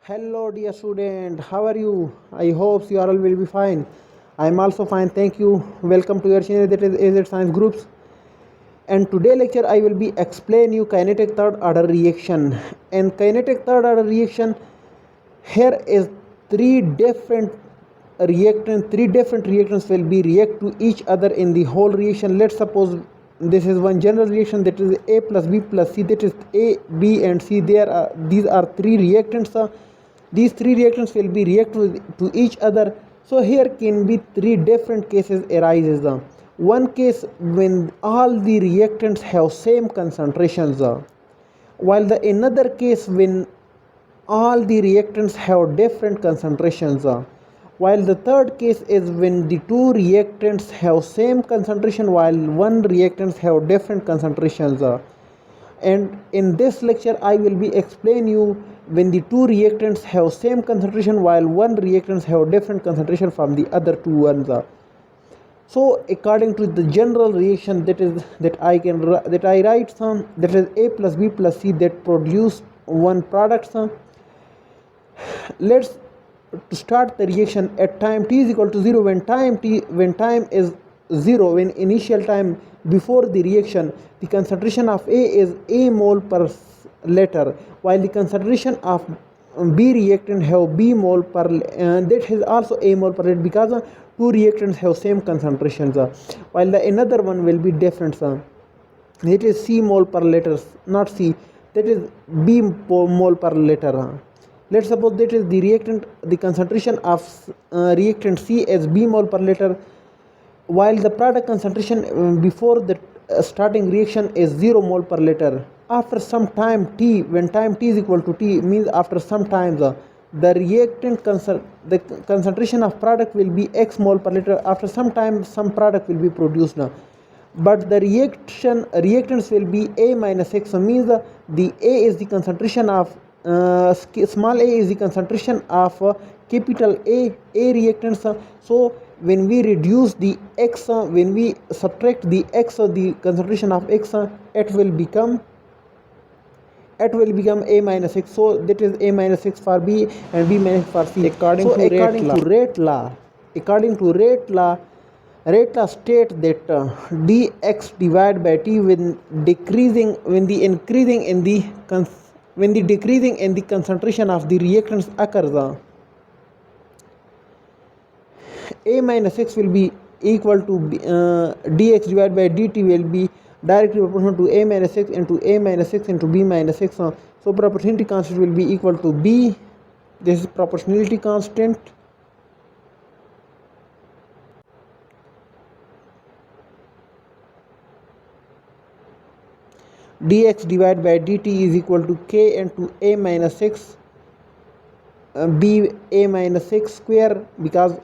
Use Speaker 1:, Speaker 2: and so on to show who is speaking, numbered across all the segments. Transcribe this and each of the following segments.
Speaker 1: Hello, dear student. How are you? I hope you all will be fine. I am also fine. Thank you. Welcome to your channel that is AZ Science Groups. And today lecture I will be explain you kinetic third order reaction. And kinetic third order reaction here is three different reactants will be react to each other in the whole reaction. Let's suppose this is one general reaction, that is A plus B plus C, that is A, B and C. These are three reactants. These three reactants will be react to each other. So here can be three different cases arises. One case when all the reactants have same concentrations, while the another case when all the reactants have different concentrations, while the third case is when the two reactants have same concentration while one reactants have different concentrations. And in this lecture I will be explain you when the two reactants have same concentration while one reactants have different concentration from the other two ones. So according to the general reaction, that I write some, that is A plus B plus C, that produce one product. Let's start the reaction at time t is equal to 0. When time is 0, when initial time before the reaction, the concentration of A is A mole per liter, while the concentration of B reactant have B mole per, that is also A mole per liter, because two reactants have same concentrations, while the another one will be different. It is C mole per liter, not C, that is B mole per liter. Let's suppose that is the reactant, the concentration of reactant C is B mole per liter, while the product concentration before the starting reaction is 0 mole per liter. After some time t, when time t is equal to t, means after some time the the concentration of product will be x mole per liter. After some time some product will be produced now, but the reactants will be A minus x. So means the A is the concentration of small a is the concentration of capital A reactants. So when we reduce the x, when we subtract the x, the concentration of x, it will become A minus x. So that is A minus x for B and B minus for C. According to rate law, rate law state that dx divided by t when decreasing in the concentration of the reactants occurs, A minus x will be equal to dx divided by dt will be directly proportional to A minus x into A minus x into B minus x. So proportionality constant will be equal to B. This is proportionality constant. Dx divided by dt is equal to k into A minus x b A minus x square, because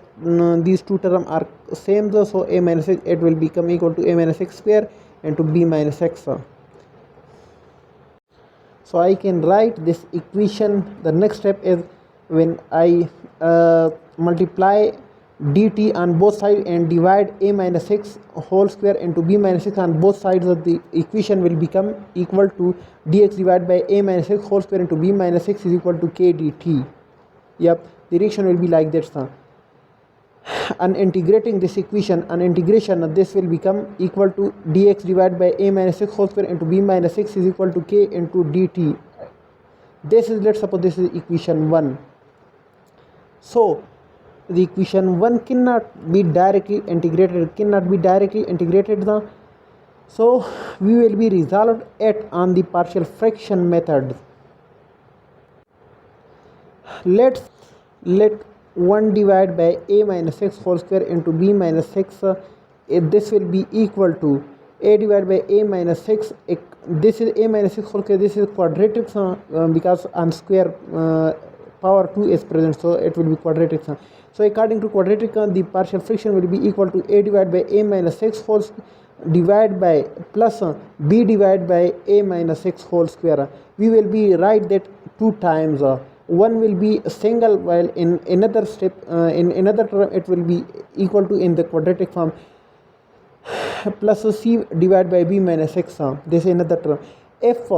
Speaker 1: these two terms are same, so A minus x, it will become equal to A minus x square into B minus x. So I can write this equation. The next step is when I multiply dt on both sides and divide A minus x whole square into B minus x on both sides of the equation will become equal to dx divided by A minus x whole square into B minus x is equal to k dt. Yep, the reaction will be like that. On integrating this equation, on integration, this will become equal to dx divided by A minus x whole square into B minus x is equal to k into dt. This is, let's suppose this is equation 1. So the equation 1 cannot be directly integrated, so we will be resolved it on the partial fraction method. Let 1 divided by A minus x whole square into B minus x, this will be equal to A divided by A minus x. This is A minus x whole square, this is quadratic, because on square power 2 is present, so it will be quadratic. So according to quadratic, the partial fraction will be equal to A divided by A minus x whole divided by plus B divided by A minus x whole square. We will be write that two times. One will be single, while in another step, in another term it will be equal to in the quadratic form plus c divided by B minus x. This is another term. If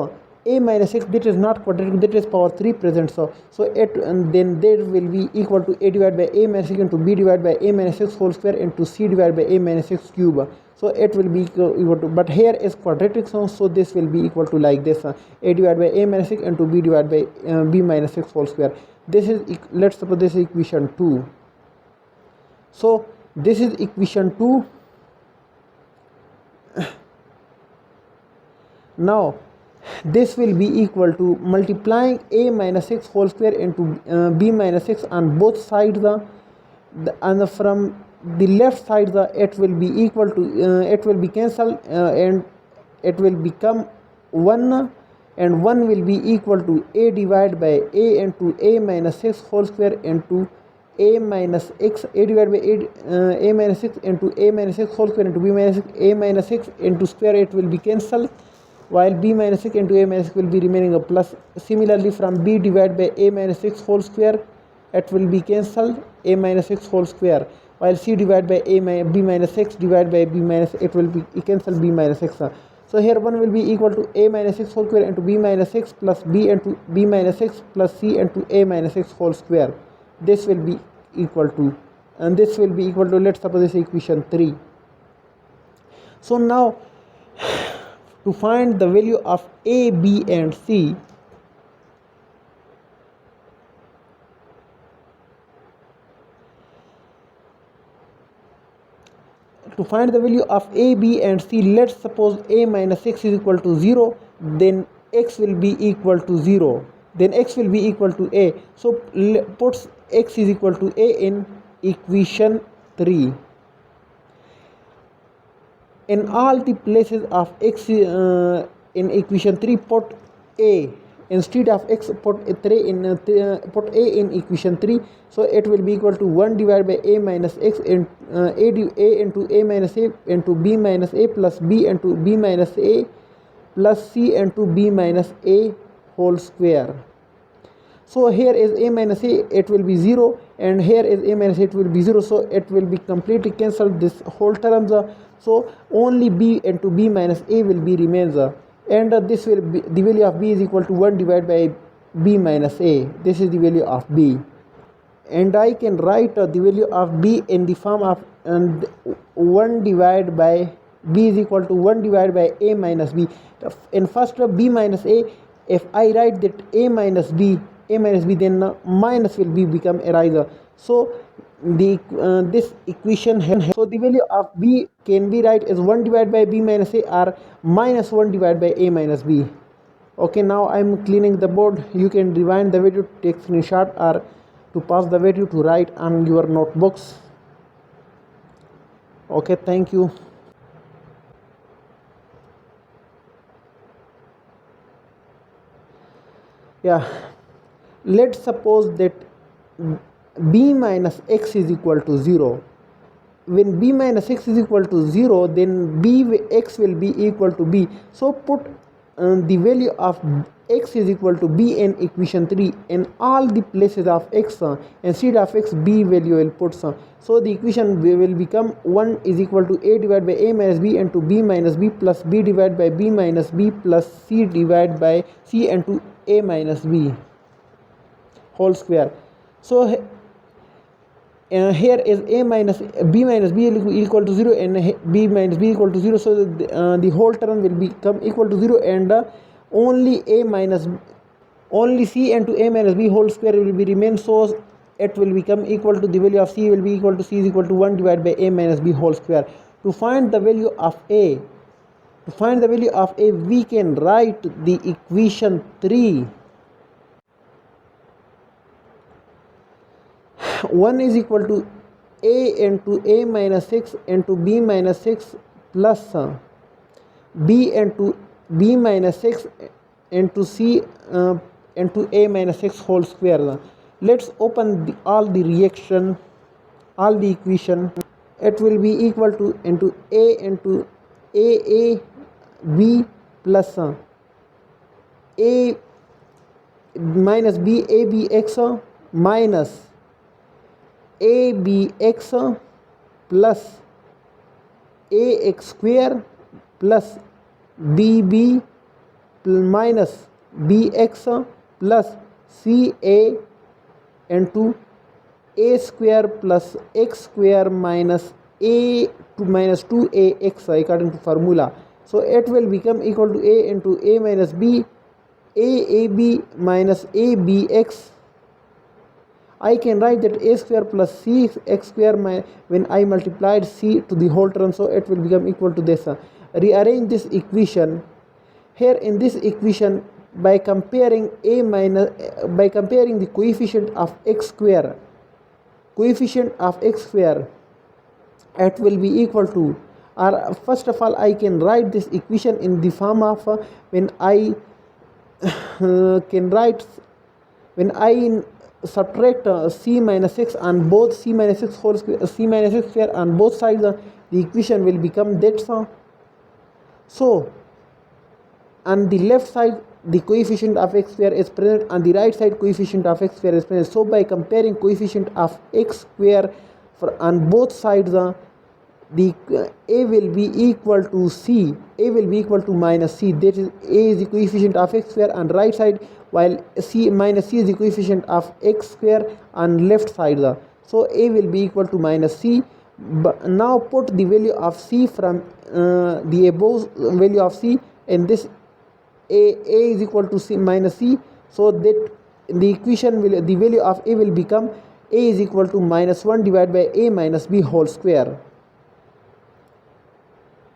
Speaker 1: a minus x, that is not quadratic, that is power 3 present. So it, and then that will be equal to a divided by a minus x into b divided by a minus x whole square into c divided by a minus x cube. So it will be equal to, but here is quadratic, so this will be equal to like this, a divided by a minus x into b divided by b minus x whole square. This is, let's suppose this is equation 2. So this is equation 2. Now this will be equal to multiplying a minus x whole square into b minus x on both sides, and from the left side it will be equal to it will be cancelled, and it will become 1, and 1 will be equal to a divided by a into a minus x whole square into a minus x, a divided by a minus x into a minus x whole square into b minus x, a minus x into square, it will be cancelled, while b minus x into a minus x will be remaining a plus. Similarly, from b divided by a minus x whole square, it will be cancelled, a minus x whole square, while c divided by b minus x divided by b minus, it will be cancel b minus x. So here 1 will be equal to a minus x whole square into b minus x plus b into b minus x plus c into a minus x whole square. This will be equal to, and this will be equal to, let's suppose this is equation 3. So now to find the value of a, b and c, to find the value of a, b and c, let's suppose a minus x is equal to 0, then x will be equal to 0, then x will be equal to a. So puts x is equal to a in equation 3. In all the places of x in equation 3, put a instead of x, put a in equation 3. So it will be equal to 1 divided by a minus x in a into a minus a into b minus a plus b into b minus a plus c into b minus a whole square. So here is a minus a, it will be 0, and here is a minus a, it will be 0, so it will be completely cancelled, this whole terms. So only b into b minus a will be remains, and this will be, the value of b is equal to 1 divided by b minus a. This is the value of b, and I can write the value of b in the form of 1 divided by b is equal to 1 divided by a minus b. In first b minus a, if I write that a minus b, then minus will be become a riser. So the this equation has, so the value of b can be write as 1 divided by b minus a or minus 1 divided by a minus b. Okay, now I'm cleaning the board. You can rewind the video, take screenshot, or to pause the video to write on your notebooks. Okay, thank you. Yeah, let's suppose that b minus x is equal to 0. When b minus x is equal to 0, then x will be equal to b. So put the value of x is equal to b in equation 3 in all the places of x. Instead of x, b value will put. So the equation will become 1 is equal to a divided by a minus b into b minus b plus b divided by b minus b plus c divided by c into a minus b whole square. So here is a minus b minus b equal to 0 and b minus b equal to 0. So the whole term will become equal to 0, and only c into a minus b whole square will be remain. So it will become equal to the value of c will be equal to c is equal to 1 divided by a minus b whole square. To find the value of a, we can write the equation 3. 1 is equal to a into a minus 6 into b minus 6 plus b into b minus 6 into c into a minus 6 whole square. Let's open all the equation. It will be equal to into a b plus a minus b a b x minus a b x plus a x square plus b b minus bx plus ca into a square plus x square minus a to minus 2ax according to formula. So it will become equal to a into a minus b, aab minus abx. I can write that a square plus c x square when I multiplied c to the whole term, so it will become equal to this. Rearrange this equation. Here in this equation, by comparing the coefficient of x square, it will be equal to, or first of all I can write this equation in the form of when I can write when I subtract c minus x on both c minus x whole square, c minus x square on both sides, the equation will become that. So on the left side the coefficient of x square is present, on the right side coefficient of x square is present. So by comparing coefficient of x square on both sides, the a will be equal to c, a will be equal to minus c, that is a is the coefficient of x square on right side, while c minus c is the coefficient of x square on left side. So a will be equal to minus c. But now put the value of c from the above value of c in this a is equal to c minus c, so that the equation will, the value of a will become a is equal to minus 1 divided by a minus b whole square.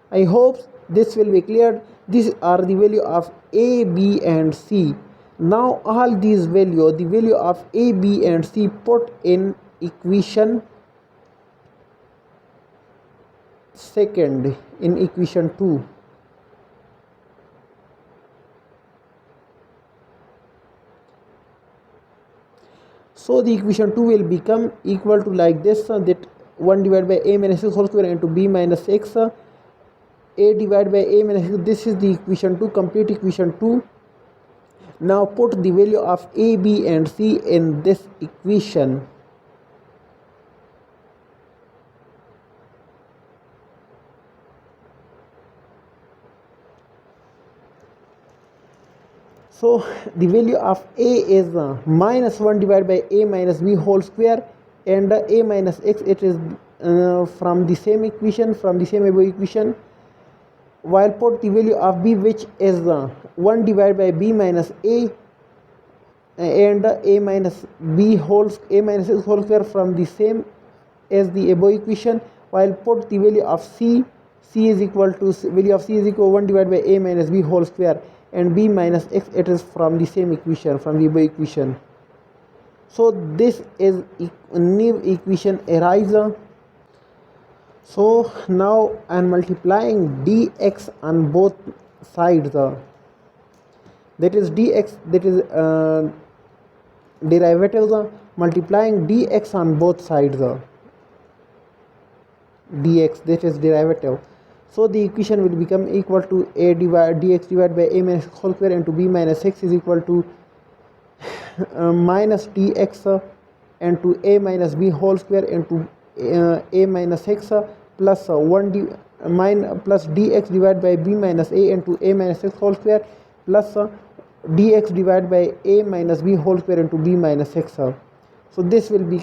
Speaker 1: I hope this will be clear. These are the value of a, b and c. Now all these value, the value of a, b and c, put in equation second, in equation 2. So the equation 2 will become equal to like this, that 1 divided by a minus x whole square into b minus x, a divided by a minus x. This is the equation 2, complete equation 2. Now put the value of a, b and c in this equation. So the value of a is minus 1 divided by a minus b whole square, and a minus x, it is from the same equation, from the same above equation, while put the value of b, which is 1 divided by b minus a and a minus b whole, a minus x whole square, from the same as the above equation, while put the value of c is equal to, value of c is equal to 1 divided by a minus b whole square, and b minus x, it is from the same equation, from the above equation. So this is new equation arises. So now I am multiplying dx on both sides, that is dx, that is derivative, multiplying dx on both sides, dx, that is derivative. So the equation will become equal to a dx divided by a minus x whole square into b minus x is equal to minus dx into a minus b whole square into a minus x plus plus dx divided by b minus a into a minus x whole square plus dx divided by a minus b whole square into b minus x. So this will be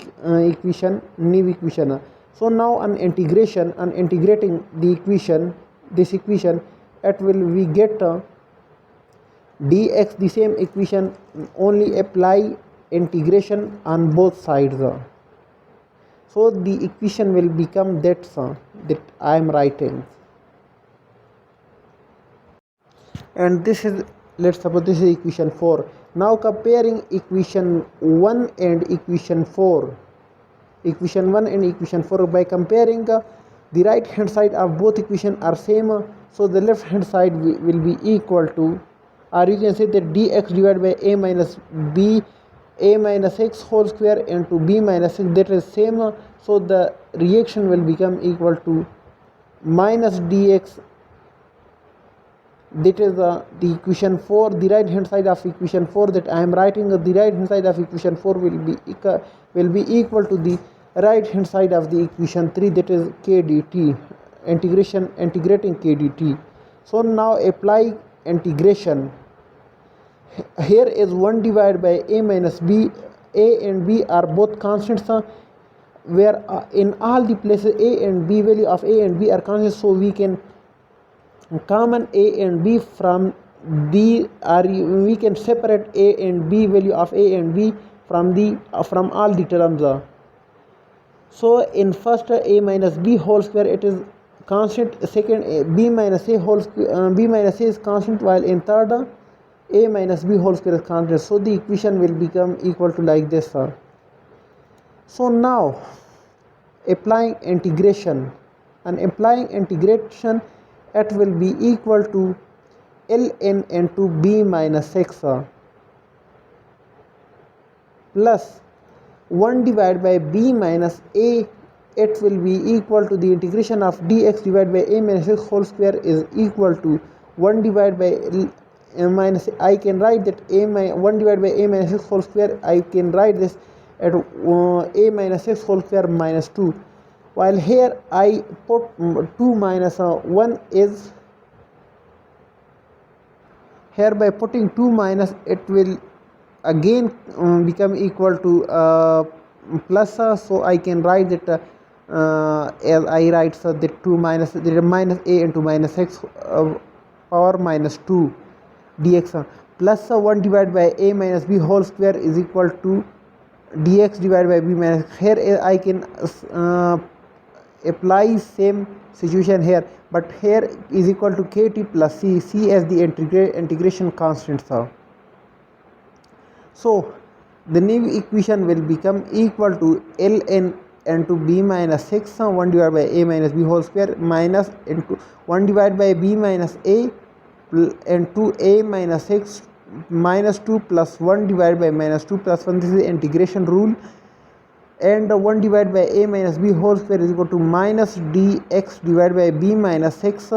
Speaker 1: equation, new equation. So now on integration, on integrating the equation, this equation, it will we get dx, the same equation, only apply integration on both sides. So the equation will become that I am writing. And this is, let's suppose this is equation 4. Now comparing equation 1 and equation 4. Equation 1 and equation 4, by comparing the right hand side of both equations are same, so the left hand side will be equal to, or you can say that dx divided by a minus b, a minus x whole square into b minus x, that is same, so the reaction will become equal to minus dx, that is the equation 4, the right hand side of equation 4 that I am writing. The right hand side of equation 4 will be equal to the right hand side of the equation 3, that is k dt, integrating k dt. So now apply integration. Here is 1 divided by a minus b. A and b are both constants, where in all the places a and b, value of a and b are constants, so we can common a and b from the, or we can separate a and b, value of a and b from the from all the terms. So in first a minus b whole square it is constant, second b minus a whole square, b minus a is constant, while in third a minus b whole square is constant. So the equation will become equal to like this. So now applying integration, and applying integration, it will be equal to ln into b minus x plus 1 divided by b minus a. It will be equal to the integration of dx divided by a minus x whole square is equal to 1 divided by minus, I can write that 1 divided by a minus x whole square, I can write this at a minus x whole square minus 2, while here I put 2 minus 1 is, here by putting 2 minus it will again become equal to plus, so I can write that as I write that 2 minus, there is minus a into minus x power minus 2 dx plus 1 divided by a minus b whole square is equal to dx divided by b minus. Here I can apply same situation here, but here is equal to kt plus c as the integration constant. So the new equation will become equal to ln into b minus 6 1 divided by a minus b whole square minus into 1 divided by b minus a into a minus 6 minus 2 plus 1 divided by minus 2 plus 1. This is the integration rule. And 1 divided by a minus b whole square is equal to minus dx divided by b minus 6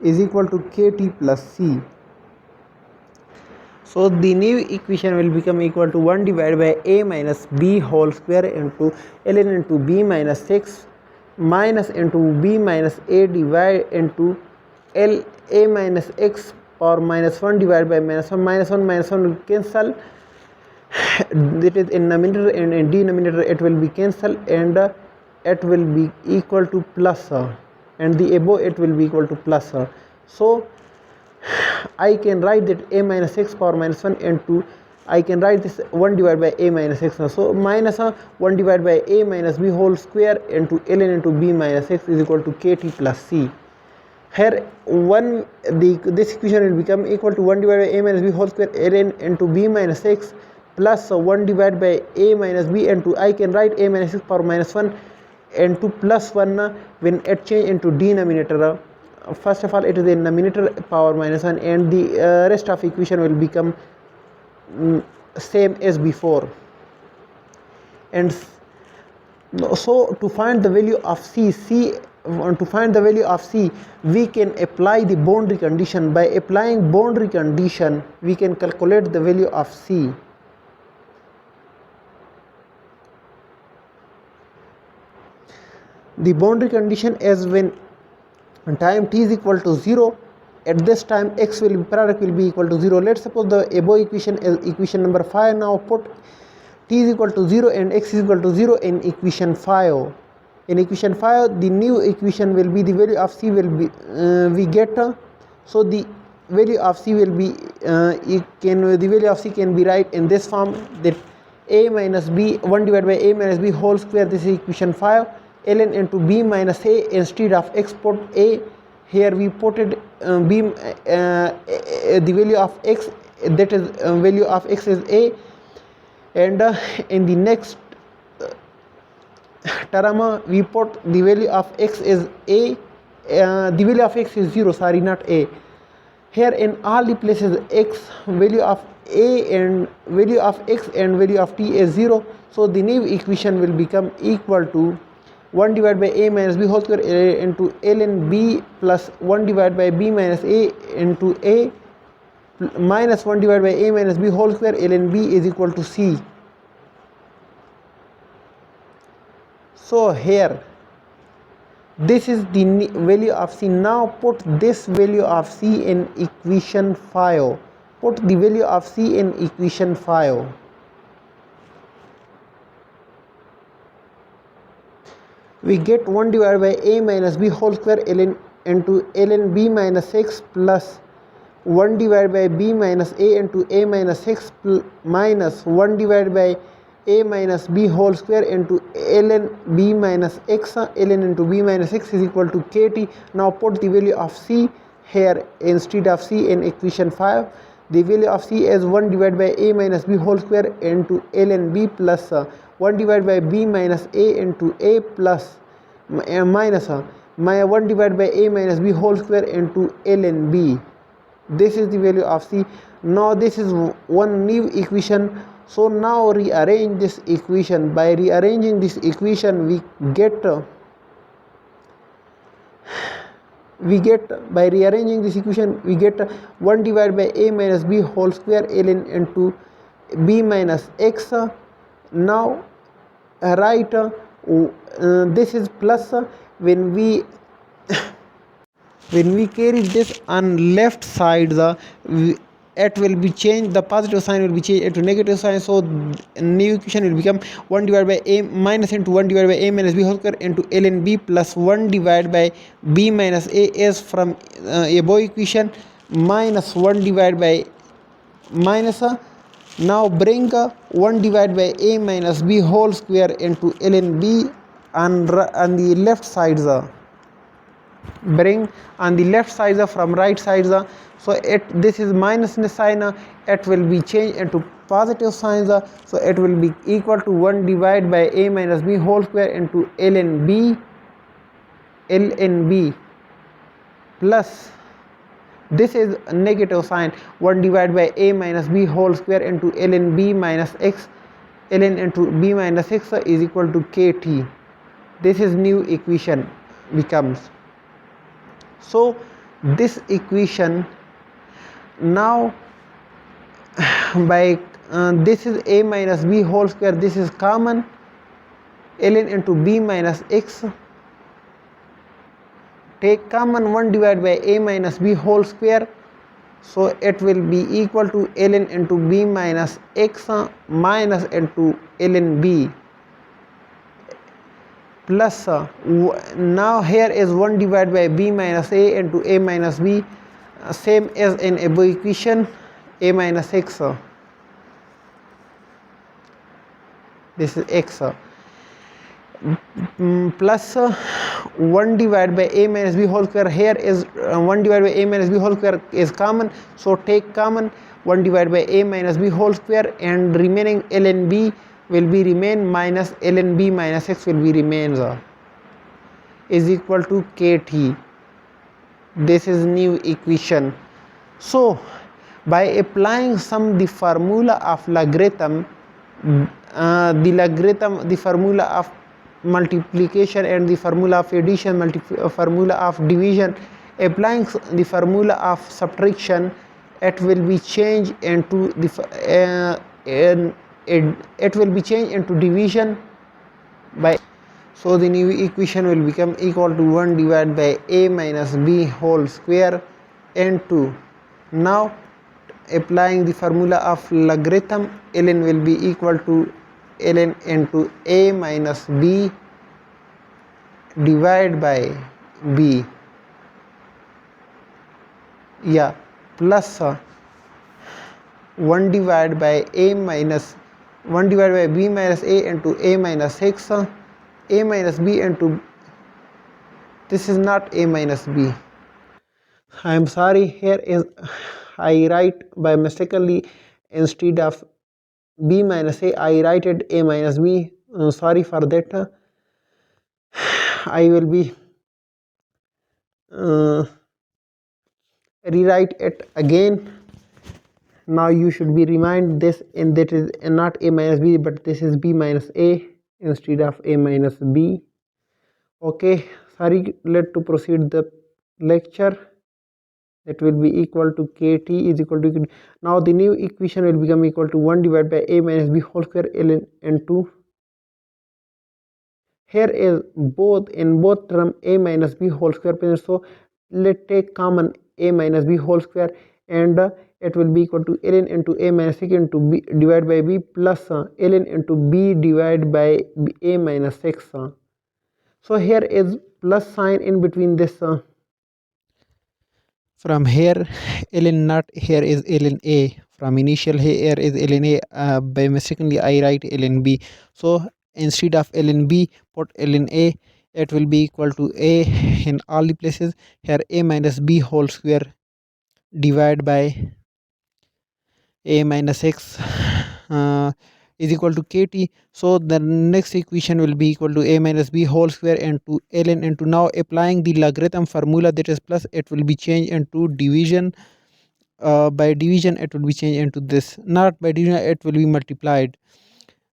Speaker 1: is equal to kt plus c. So the new equation will become equal to 1 divided by a minus b whole square into ln into b minus 6 minus into b minus a divided into l a minus x power minus 1 divided by minus 1. Minus 1 will cancel, that is in numerator, and in denominator it will be cancelled, and it will be equal to plus, and the above it will be equal to plus. So I can write that a minus x power minus 1 into, I can write this 1 divided by a minus x. So minus 1 divided by a minus b whole square into ln into b minus x is equal to kt plus c. Here this equation will become equal to 1 divided by a minus b whole square ln into b minus x plus 1 divided by a minus b into, I can write a minus x power minus 1 into plus 1 when it change into denominator. First of all it is in numerator power minus 1, and the rest of equation will become same as before. And so to find the value of c, to find the value of c, we can apply the boundary condition. By applying boundary condition we can calculate the value of c. The boundary condition is when time t is equal to 0, at this time x will be, product will be equal to 0. Let's suppose the above equation is equation number 5. Now put t is equal to 0 and x is equal to 0 in equation 5. In equation 5 the new equation will be, the value of c will be we get, so the value of c will be the value of c can be write in this form, that a minus b 1 divided by a minus b whole square, this is equation 5, ln into b minus a, instead of x put a, here we put it the value of x, that is value of x is a, and in the next term we put the value of x is a, the value of x is 0, sorry, not a. Here in all the places x, value of a and value of x and value of t is 0, so the new equation will become equal to 1 divided by a minus b whole square into ln b plus 1 divided by b minus a into a minus 1 divided by a minus b whole square ln b is equal to c. So here this is the value of c. Now put this value of c in equation 5. Put the value of C in equation 5. We get 1 divided by a minus b whole square ln into ln b minus 6 plus 1 divided by b minus a into a minus 6 minus 1 divided by a minus b whole square into ln b minus x ln into b minus 6 is equal to kt. Now put the value of c here instead of c in equation 5. The value of c is 1 divided by a minus b whole square into ln b plus 1 divided by b minus a into a plus minus my 1 divided by a minus b whole square into ln b. This is the value of c. Now this is one new equation. So now rearrange this equation. By rearranging this equation we get by rearranging this equation we get 1 divided by a minus b whole square ln into b minus x. Now write this is plus when we when we carry this on left side it will be changed, the positive sign will be changed into negative sign. So new equation will become 1 divided by a minus into 1 divided by a minus b whole square into ln b plus 1 divided by b minus a is from above equation minus 1 divided by minus now bring 1 divided by a minus b whole square into ln b on the left side bring on the left side from right side so this is minus sign it will be changed into positive signs so it will be equal to 1 divided by a minus b whole square into ln b plus this is a negative sign 1 divided by a minus b whole square into ln b minus x ln into b minus x is equal to kt. This is new equation becomes. So this equation now by this is a minus b whole square, this is common ln into b minus x, take common 1 divided by a minus b whole square, so it will be equal to ln into b minus x minus into ln b plus now here is 1 divided by b minus a into a minus b same as in above equation a minus x this is x plus 1 divided by a minus b whole square, here is 1 divided by a minus b whole square is common, so take common 1 divided by a minus b whole square and remaining ln b will be remain minus ln b minus x will be remains is equal to kt. This is new equation. So by applying the formula of logarithm the formula of multiplication and the formula of addition formula of division, applying the formula of subtraction it will be changed into the it will be changed into division by, so the new equation will become equal to 1 divided by a minus b whole square into, now applying the formula of logarithm ln will be equal to ln into a minus b divided by b plus 1 divided by a minus 1 divided by b minus a into a minus x a minus b into, this is not a minus b, I am sorry, here is I write by mistakenly instead of b minus a I write it a minus b, sorry for that. I will be rewrite it again. Now you should be remind this, and that is not a minus b but this is b minus a instead of a minus b. Okay, sorry, let to proceed the lecture. That will be equal to kt is equal to, now the new equation will become equal to 1 divided by a minus b whole square ln n2, here is both in both term a minus b whole square present, so let take common a minus b whole square and it will be equal to ln into a minus 6 into b divided by b plus ln into b divided by a minus 6. So here is plus sign in between this. From here ln naught, here is ln a. From initial here is ln a. By mistakenly I write ln b. So instead of ln b, put ln a. It will be equal to a in all the places. Here a minus b whole square divided by a minus x is equal to kt. So the next equation will be equal to a minus b whole square into ln into, now applying the logarithm formula, that is plus, it will be changed into division. By division it will be changed into this, not by division, it will be multiplied.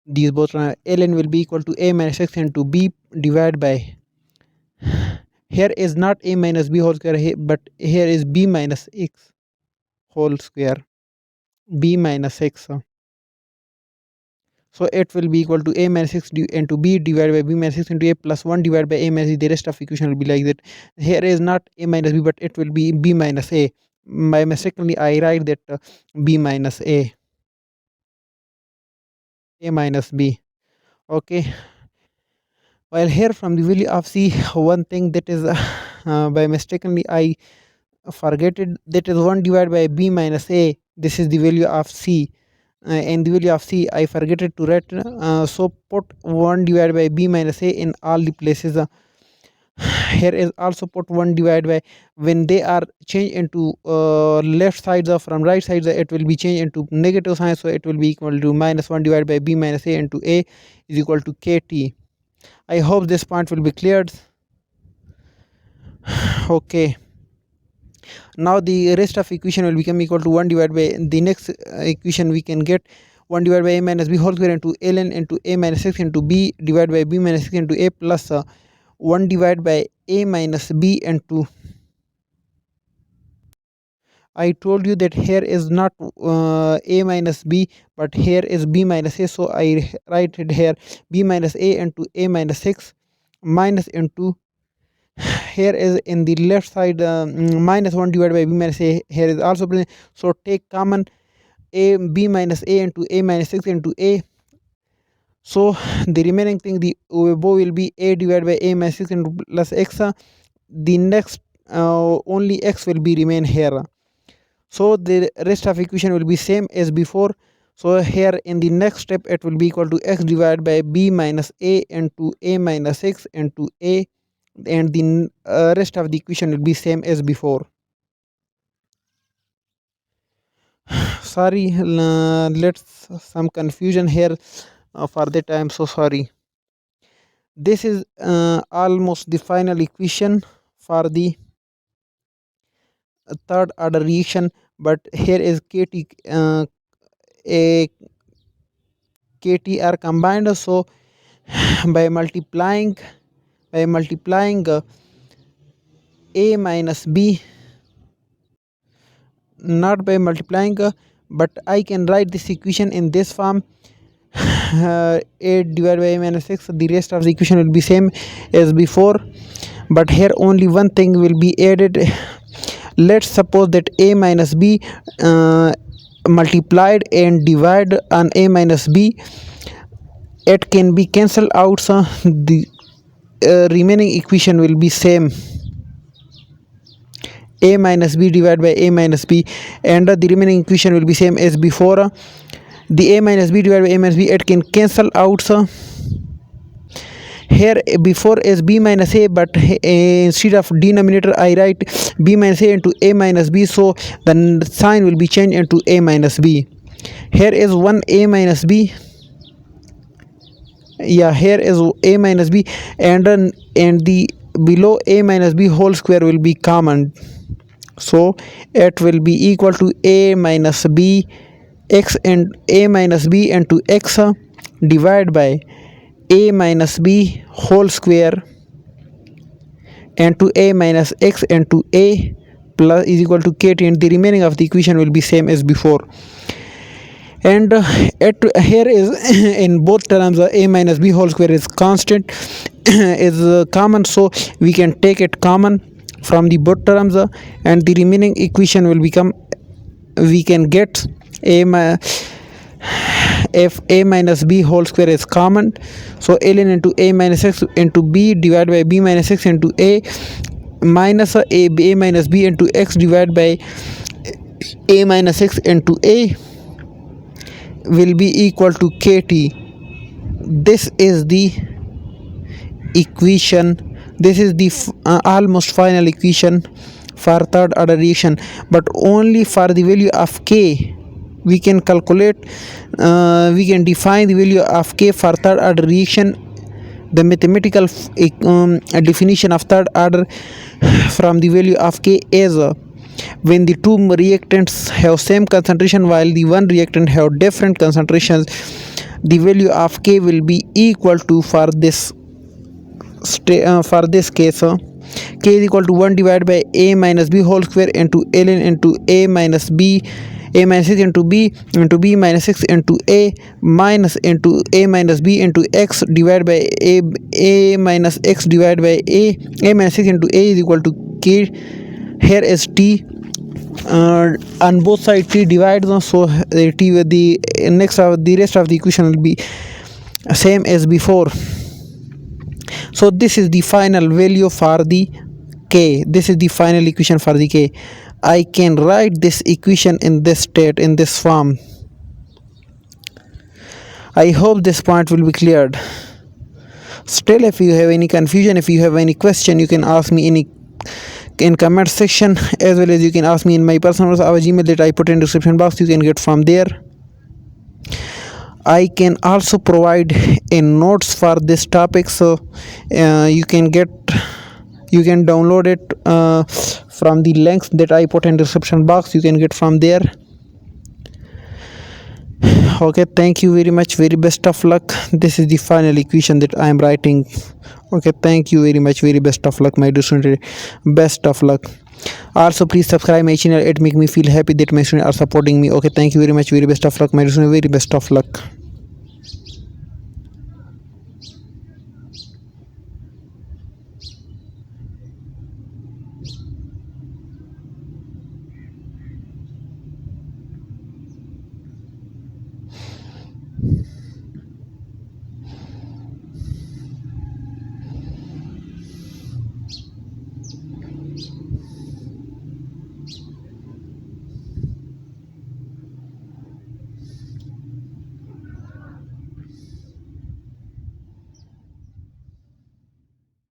Speaker 1: These both ln will be equal to a minus x into b divided by, here is not a minus b whole square but here is b minus x whole square, b minus x. So it will be equal to a minus 6 into b divided by b minus 6 into a plus 1 divided by a minus b. The rest of equation will be like that. Here is not a minus b but it will be b minus a. By mistakenly I write that b minus a minus b. Okay. While here from the value of c, one thing that is by mistakenly I forget it, that is 1 divided by b minus a. This is the value of c. And the value of c I forget it to write, so put 1 divided by b minus a in all the places. Here is also put 1 divided by, when they are changed into left sides or from right sides, it will be changed into negative sign, so it will be equal to minus 1 divided by b minus a into a is equal to kt. I hope this point will be cleared. Okay, now the rest of equation will become equal to 1 divided by, the next equation we can get 1 divided by a minus b whole square into ln into a minus 6 into b divided by b minus 6 into a plus 1 divided by a minus b into, I told you that here is not a minus b but here is b minus a, so I write it here b minus a into a minus 6 minus into, here is in the left side minus 1 divided by b minus a, here is also present, so take common a b minus a into a minus 6 into a. So the remaining thing, the above will be a divided by a minus 6 into plus x. The next only x will be remain here, so the rest of equation will be same as before. So here in the next step it will be equal to x divided by b minus a into a minus 6 into a, and the rest of the equation will be same as before. Sorry, let's some confusion here, for that I am so sorry. This is almost the final equation for the third order reaction, but here is kt a kt are combined, so by multiplying a minus b, not by multiplying but I can write this equation in this form, 8 divided by a minus 6. The rest of the equation will be same as before, but here only one thing will be added. Let's suppose that a minus b multiplied and divided on a minus b, it can be cancelled out, so the remaining equation will be same, a minus b divided by a minus b, and the remaining equation will be same as before. The a minus b divided by a minus b, it can cancel out, so here before is b minus a, but instead of denominator I write b minus a into a minus b, so the sign will be changed into a minus b. Here is one a minus b, yeah, here is a minus b, and the below a minus b whole square will be common, so it will be equal to a minus b x and a minus b into x divided by a minus b whole square into a minus x into a plus is equal to kt, and the remaining of the equation will be same as before. And here is in both terms a minus b whole square is constant is common, so we can take it common from the both terms, and the remaining equation will become we can get if a minus b whole square is common, so ln into a minus x into b divided by b minus x into a minus a minus b into x divided by a minus x into a will be equal to kt. This is the equation, this is the almost final equation for third order reaction. But only for the value of k we can calculate, we can define the value of k for third order reaction. The mathematical definition of third order from the value of k is when the two reactants have same concentration while the one reactant have different concentrations, the value of k will be equal to, for this case, k is equal to 1 divided by a minus b whole square into ln into a minus b, a minus x into b minus x into a minus into a minus b into x divided by a minus x divided by a minus x into a is equal to k. Here is t, on both sides t divides, so t with the next of the rest of the equation will be same as before. So this is the final value for the k, this is the final equation for the k. I can write this equation in this state, in this form. I hope this point will be cleared. Still, if you have any confusion, if you have any question, you can ask me in comment section, as well as you can ask me in my personal our Gmail that I put in description box. You can get from there. I can also provide a notes for this topic, so you can download it from the links that I put in description box. You can get from there. Okay, thank you very much, very best of luck. This is the final equation that I am writing. Okay, thank you very much, very best of luck my dear student, best of luck. Also please subscribe my channel, it make me feel happy that my students are supporting me. Okay, thank you very much, very best of luck my dear student, very best of luck.